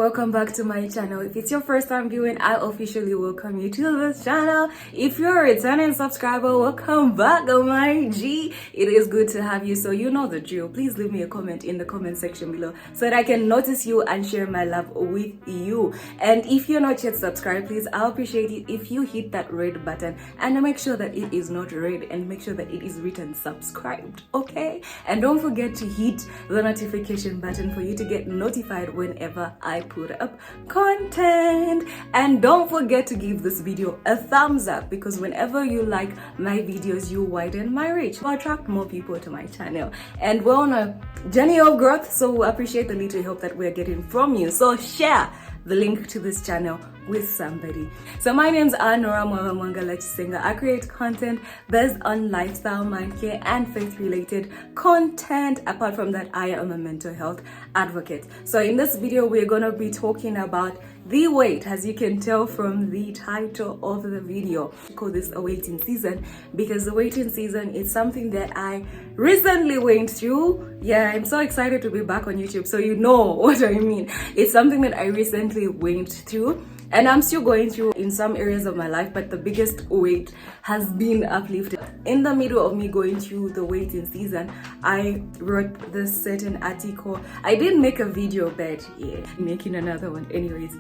welcome back to my channel. If it's your first time viewing, I officially welcome you to this channel. If you're a returning subscriber, welcome back, oh my G. It is good to have you, so you know the drill. Please leave me a comment in the comment section below so that I can notice you and share my love with you. And if you're not yet subscribed, please, I'll appreciate it if you hit that red button and make sure that it is not red and make sure that it is written subscribed, okay? And don't forget to hit the notification button for you to get notified whenever I put up content. And don't forget to give this video a thumbs up, because whenever you like my videos, you widen my reach to attract more people to my channel. And we're on a journey of growth, so we appreciate the little help that we're getting from you. So share the link to this channel with somebody. So my name's Anora Mwangala Chisenga. I create content based on lifestyle, mind care, and faith related content. Apart from that, I am a mental health advocate. So in this video, we're gonna be talking about the wait. As you can tell from the title of the video, I call this a waiting season because the waiting season is something that I recently went through. Yeah, I'm so excited to be back on YouTube, so you know what I mean. It's something that I recently went through, and I'm still going through in some areas of my life, but the biggest weight has been uplifted. In the middle of me going through the waiting season, I wrote this certain article. I didn't make a video, but yeah, making another one anyways.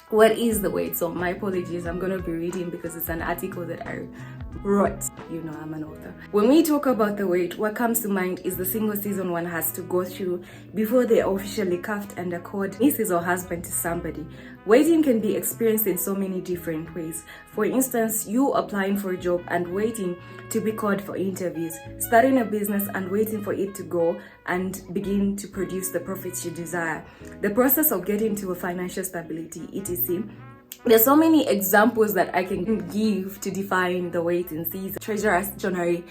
What is the wait? So my apologies, I'm gonna be reading because it's an article that I wrote. You know, I'm an author. When we talk about the wait, what comes to mind is the single season one has to go through before they officially cuffed and accord nieces or husband to somebody. Waiting can be experienced in so many different ways. For instance, you applying for a job and waiting to be called for interviews, starting a business and waiting for it to grow and begin to produce the profits you desire, the process of getting to a financial stability, etc. There's so many examples that I can give to define the waiting season. Treasurer's Dictionary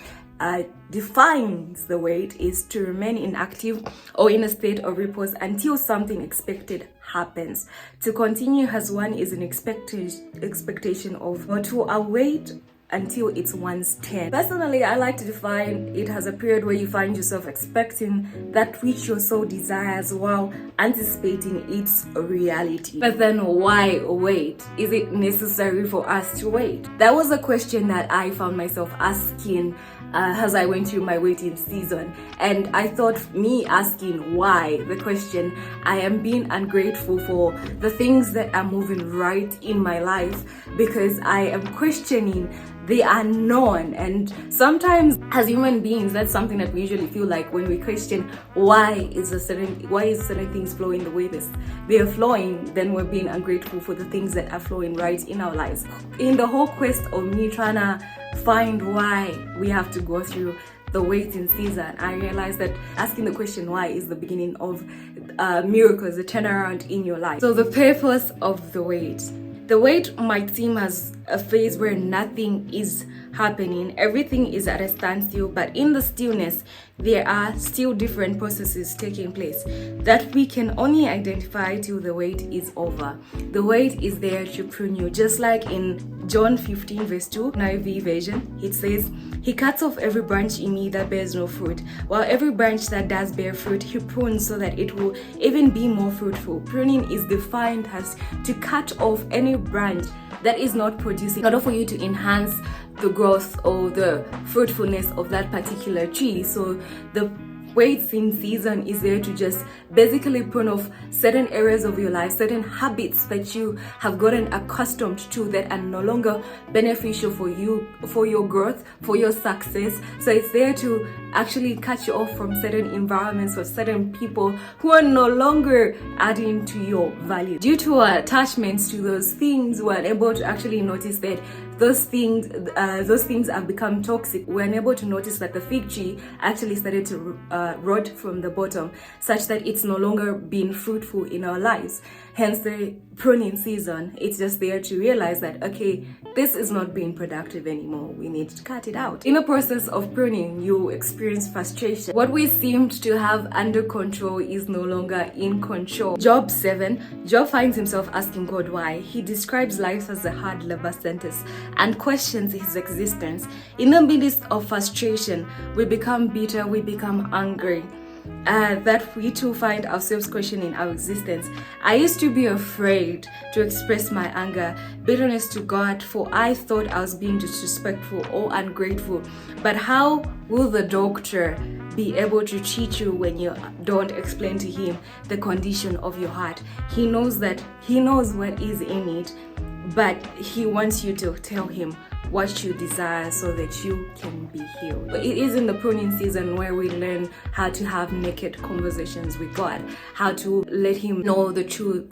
defines the wait is to remain inactive or in a state of repose until something expected happens. To continue as one is an expectation of, or to await until it's one's turn. Personally, I like to define it as a period where you find yourself expecting that which your soul desires while anticipating its reality. But then why wait? Is it necessary for us to wait? That was a question that I found myself asking as I went through my waiting season. And I thought me asking why, the question, I am being ungrateful for the things that are moving right in my life because I am questioning the unknown. And sometimes as human beings, that's something that we usually feel like when we question why is certain things flowing the way they are flowing, then we're being ungrateful for the things that are flowing right in our lives. In the whole quest of me trying to find why we have to go through the waiting season, I realized that asking the question why is the beginning of miracles, the turnaround in your life. So the purpose of the wait. The wait might seem as a phase where nothing is happening, everything is at a standstill, but in the stillness, there are still different processes taking place that we can only identify till the wait is over. The wait is there to prune you, just like in John 15 verse 2, NIV version, it says, He cuts off every branch in me that bears no fruit, while every branch that does bear fruit, He prunes so that it will even be more fruitful. Pruning is defined as to cut off any branch that is not producing in order for you to enhance the growth or the fruitfulness of that particular tree. So the waiting season is there to just basically prune off certain areas of your life, certain habits that you have gotten accustomed to that are no longer beneficial for you, for your growth, for your success. So it's there to actually cut you off from certain environments or certain people who are no longer adding to your value. Due to our attachments to those things, we're unable to actually notice that those things have become toxic. We're unable to notice that the fig tree actually started to rot from the bottom, such that it's no longer being fruitful in our lives. Hence the pruning season. It's just there to realize that, okay, this is not being productive anymore. We need to cut it out. In the process of pruning, you experience frustration. What we seemed to have under control is no longer in control. Job 7, Job finds himself asking God why. He describes life as a hard labor sentence and questions his existence. In the midst of frustration, we become bitter, we become angry. that we too find ourselves questioning our existence. I used to be afraid to express my anger, bitterness to God, for I thought I was being disrespectful or ungrateful. But how will the doctor be able to treat you when you don't explain to him the condition of your heart? He knows what is in it, but he wants you to tell him what you desire so that you can be healed. But it is in the pruning season where we learn how to have naked conversations with God, how to let him know the true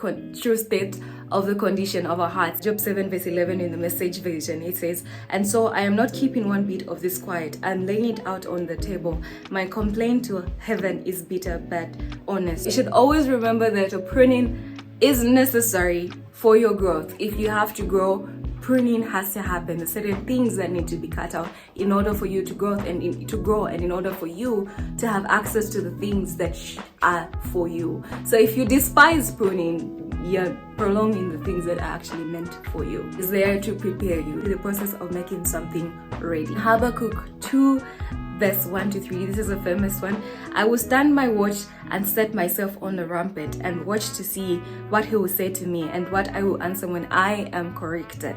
state of the condition of our hearts. Job 7 verse 11 in the Message version, it says, "And so I am not keeping one bit of this quiet. I'm laying it out on the table. My complaint to heaven is bitter but honest." You should always remember that a pruning is necessary for your growth. If you have to grow, pruning has to happen. There's certain things that need to be cut out in order for you to grow and in order for you to have access to the things that are for you. So if you despise pruning, you're prolonging the things that are actually meant for you. It's there to prepare you in the process of making something ready. Habakkuk 2 verse 1 to 3. This is a famous one. "I will stand my watch and set myself on a rampart and watch to see what he will say to me and what I will answer when I am corrected.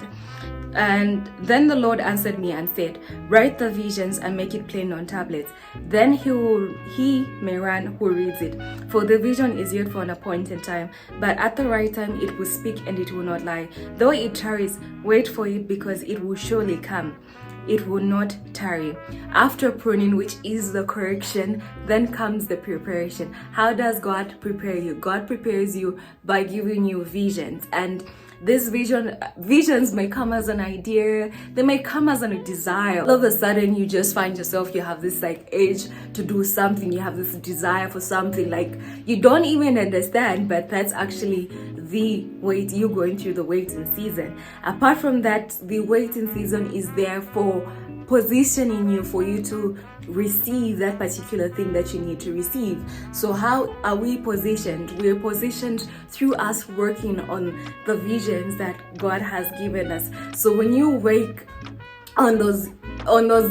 And then the Lord answered me and said, write the visions and make it plain on tablets. Then he may run who reads it. For the vision is yet for an appointed time, but at the right time it will speak and it will not lie. Though it tarries, wait for it, because it will surely come. It will not tarry." After pruning, which is the correction, then comes the preparation. How does God prepare you? God prepares you by giving you visions. And this visions may come as an idea, they may come as a desire. All of a sudden you just find yourself, you have this urge to do something, you have this desire for something you don't even understand, but that's actually the wait. You're going through the waiting season. Apart from that, the waiting season is there for positioning you, for you to receive that particular thing that you need to receive. So how are we positioned? We're positioned through us working on the visions that God has given us. So when you wake on those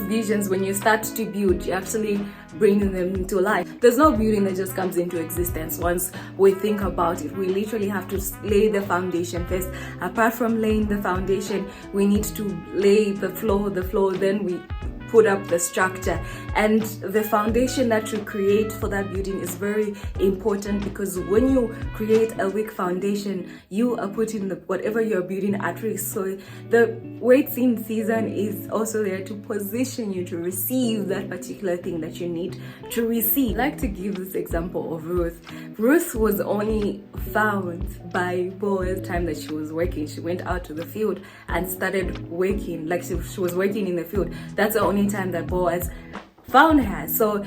visions, when you start to build, you actually bringing them into life. There's no building that just comes into existence once we think about it. We literally have to lay the foundation first. Apart from laying the foundation, we need to lay the floor, then we put up the structure. And the foundation that you create for that building is very important, because when you create a weak foundation, you are putting whatever you're building at risk. So the waiting season is also there to position you to receive that particular thing that you need to receive. I like to give this example of Ruth. Ruth was only found by Boaz the time that she was working. She went out to the field and started working, she was working in the field. That's the only time that Boaz found her. So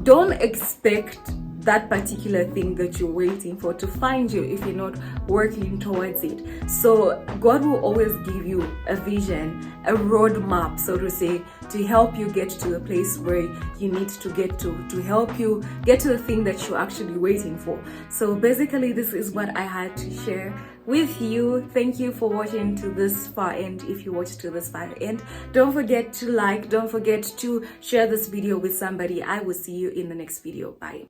don't expect that particular thing that you're waiting for to find you if you're not working towards it. So God will always give you a vision, a roadmap, so to say, to help you get to the place where you need to get to help you get to the thing that you're actually waiting for. So basically, this is what I had to share with you. Thank you for watching to this far end. If you watched to this far end, don't forget to like, don't forget to share this video with somebody. I will see you in the next video. Bye.